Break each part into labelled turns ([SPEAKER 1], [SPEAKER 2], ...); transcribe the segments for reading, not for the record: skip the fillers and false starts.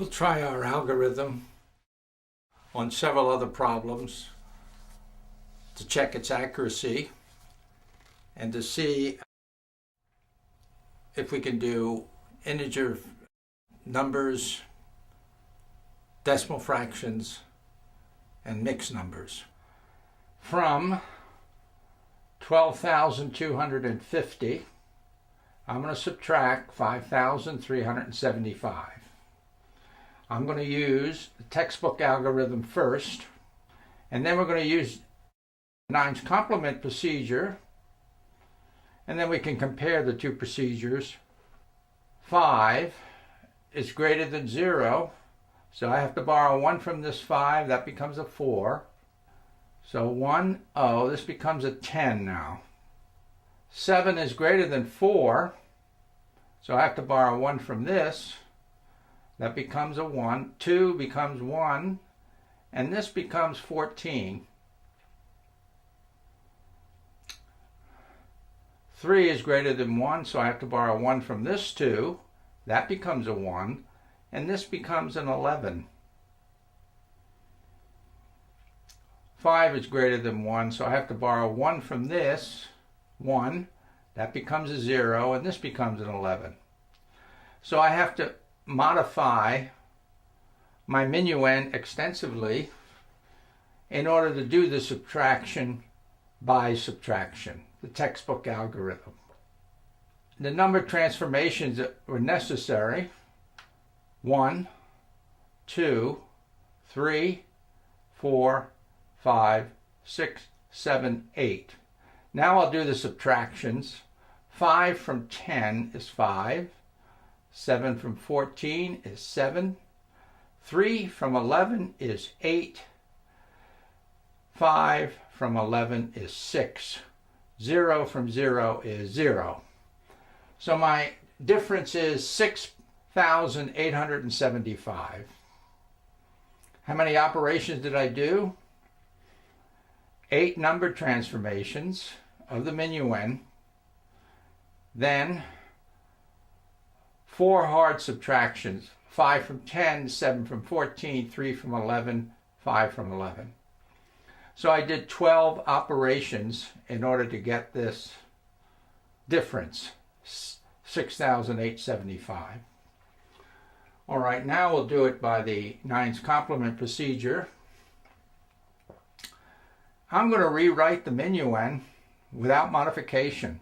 [SPEAKER 1] We'll try our algorithm on several other problems to check its accuracy and to see if we can do integer numbers, decimal fractions, and mixed numbers. From 12,250, I'm going to subtract 5,375. I'm going to use the textbook algorithm first, and then we're going to use 9's complement procedure, and then we can compare the two procedures. 5 is greater than 0, so I have to borrow 1 from this 5, that becomes a 4. So 1, oh, this becomes a 10 now. 7 is greater than 4, so I have to borrow 1 from this. That becomes a 1. 2 becomes 1, and this becomes 14. 3 is greater than 1, so I have to borrow 1 from this 2. That becomes a 1, and this becomes an 11. 5 is greater than 1, so I have to borrow 1 from this, 1. That becomes a 0, and this becomes an 11. So I have to modify my minuend extensively in order to do the subtraction by subtraction, the textbook algorithm. The number of transformations that were necessary: 1, 2, 3, 4, 5, 6, 7, 8. Now I'll do the subtractions. 5 from 10 is 5. 7 from 14 is 7. 3 from 11 is 8. 5 from 11 is 6. 0 from 0 is 0. So my difference is 6,875. How many operations did I do? 8 number transformations of the minuend, then 4 hard subtractions: 5 from 10, 7 from 14, 3 from 11, 5 from 11. So I did 12 operations in order to get this difference, 6,875. All right, now we'll do it by the 9's complement procedure. I'm going to rewrite the minuend without modification.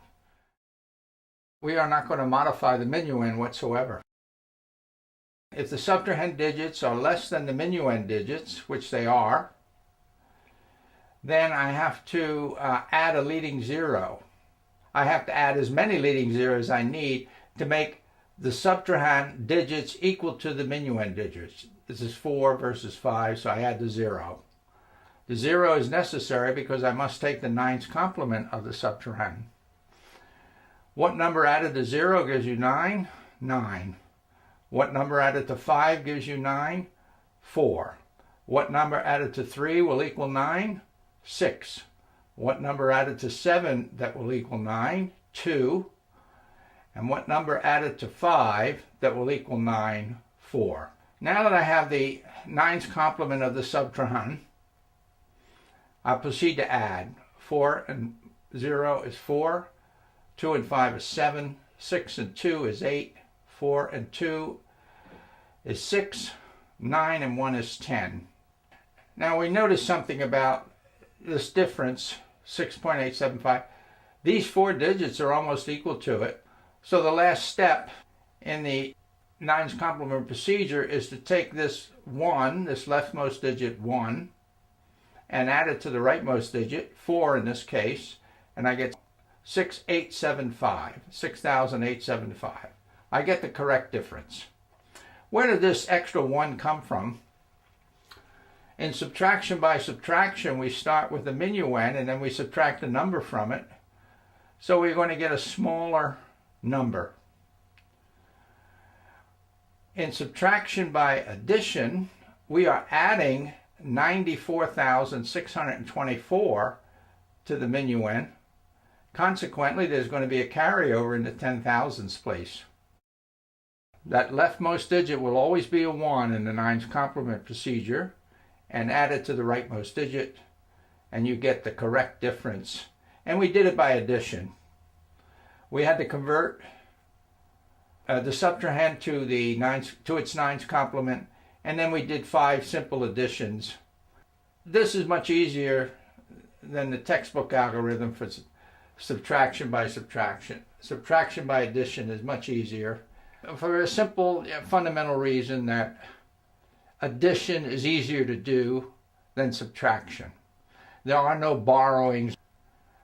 [SPEAKER 1] We are not going to modify the minuend whatsoever. If the subtrahend digits are less than the minuend digits, which they are, then I have to add a leading 0. I have to add as many leading zeros as I need to make the subtrahend digits equal to the minuend digits. This is 4 versus 5, so I add the 0. The 0 is necessary because I must take the 9's complement of the subtrahend. What number added to 0 gives you 9? 9. What number added to 5 gives you 9? 4. What number added to 3 will equal 9? 6. What number added to 7 that will equal 9? 2. And what number added to 5 that will equal 9? 4. Now that I have the 9's complement of the subtrahend, I proceed to add. 4 and 0 is 4. 2 and 5 is 7. 6 and 2 is 8. 4 and 2 is 6. 9 and 1 is 10. Now we notice something about this difference, 6.875. These 4 digits are almost equal to it. So the last step in the 9's complement procedure is to take this 1, this leftmost digit 1, and add it to the rightmost digit, 4 in this case, and I get 6,875. I get the correct difference. Where did this extra 1 come from? In subtraction by subtraction, we start with the minuend and then we subtract a number from it. So we're going to get a smaller number. In subtraction by addition, we are adding 94,624 to the minuend. Consequently, there's going to be a carryover in the 10,000s place. that leftmost digit will always be a 1 in the 9's complement procedure, and add it to the rightmost digit, and you get the correct difference. And we did it by addition. We had to convert the subtrahend to its 9's complement, and then we did 5 simple additions. This is much easier than the textbook algorithm for subtraction by subtraction. Subtraction by addition is much easier for a simple fundamental reason that addition is easier to do than subtraction. There are no borrowings,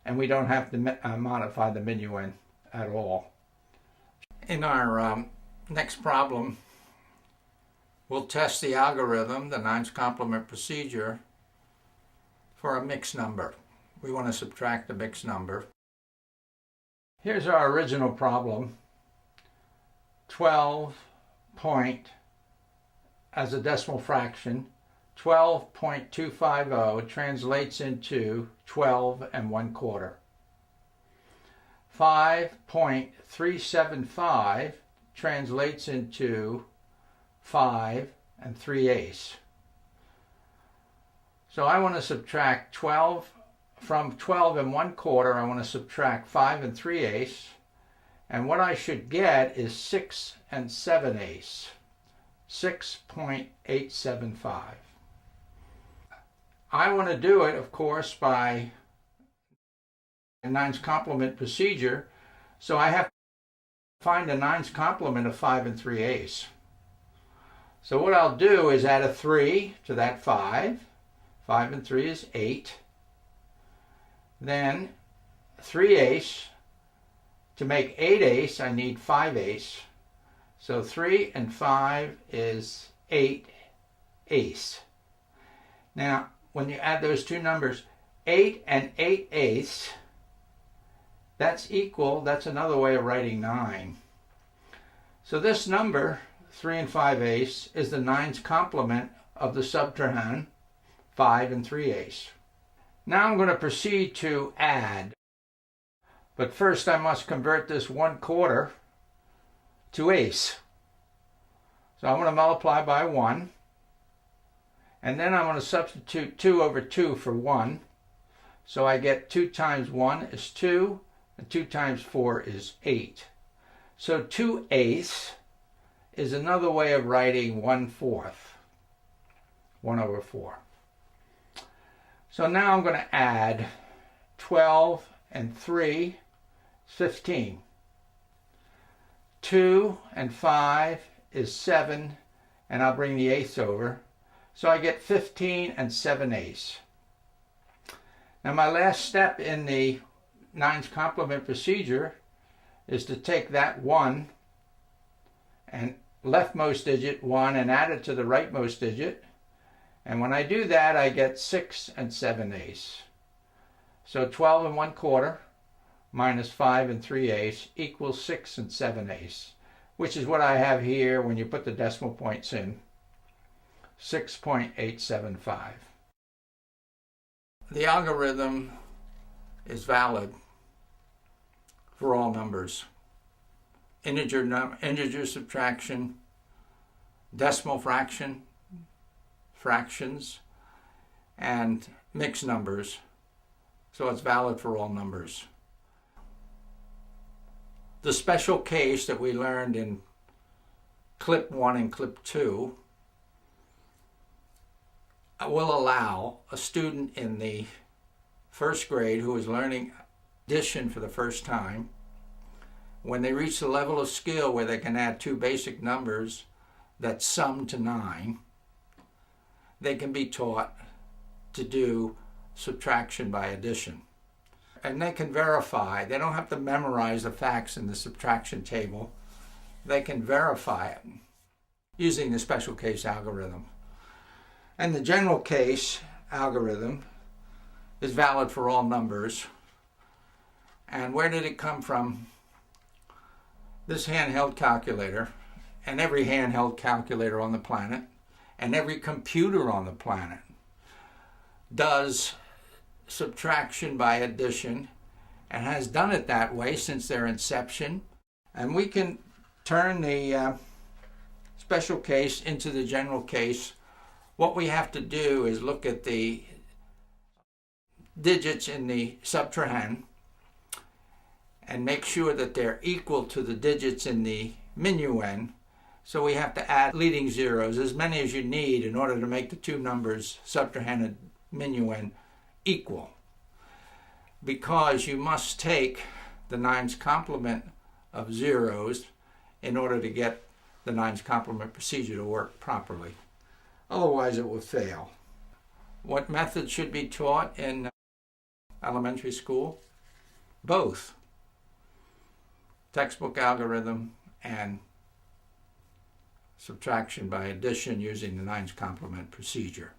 [SPEAKER 1] and we don't have to modify the minuend at all. In our next problem, we'll test the algorithm, the 9's complement procedure, for a mixed number. We want to subtract a mixed number. Here's our original problem. 12 point, as a decimal fraction, 12.250 translates into 12 1/4. 5.375 translates into 5 3/8. So I want to subtract 12 from 12 1/4. I want to subtract 5 3/8. And what I should get is 6 7/8, 6.875. I want to do it, of course, by a 9's complement procedure, so I have to find a 9's complement of 5 3/8. So what I'll do is add a 3 to that 5. 5 3 is 8. Then 3/8. To make 8/8, I need 5/8. So 3 and 5 is 8/8. Now, when you add those two numbers, 8 and 8/8, that's equal, that's another way of writing 9. So this number, 3 and 5/8, is the 9's complement of the subtrahend, 5 3/8. Now I'm going to proceed to add. But first I must convert this 1/4 to ace. So I'm going to multiply by 1. And then I'm going to substitute 2 over 2 for 1. So I get 2 times 1 is 2, and 2 times 4 is 8. So 2/8 is another way of writing 1/4, 1 over 4. So now I'm going to add 12 and 3, 15. 2 and 5 is 7, and I'll bring the eighths over. So I get 15 7/8. Now my last step in the 9's complement procedure is to take that 1 and leftmost digit 1 and add it to the rightmost digit. And when I do that, I get 6 7/8. So 12 1/4 minus 5 3/8 equals 6 7/8, which is what I have here when you put the decimal points in, 6.875. The algorithm is valid for all numbers. Integer subtraction, decimal fraction, fractions, and mixed numbers. So it's valid for all numbers. The special case that we learned in CLIP 1 and CLIP 2 will allow a student in the first grade who is learning addition for the first time, when they reach the level of skill where they can add two basic numbers that sum to 9, they can be taught to do subtraction by addition. And they can verify. They don't have to memorize the facts in the subtraction table. They can verify it using the special case algorithm. And the general case algorithm is valid for all numbers. And where did it come from? This handheld calculator, and every handheld calculator on the planet, and every computer on the planet does subtraction by addition, and has done it that way since their inception. And we can turn the special case into the general case, what we have to do is look at the digits in the subtrahend and make sure that they're equal to the digits in the minuend. So we have to add leading zeros, as many as you need in order to make the two numbers, subtrahend and minuend, equal. Because you must take the nines complement of zeros in order to get the nines complement procedure to work properly. Otherwise it will fail. What method should be taught in elementary school? Both. Textbook algorithm and subtraction by addition using the nines complement procedure.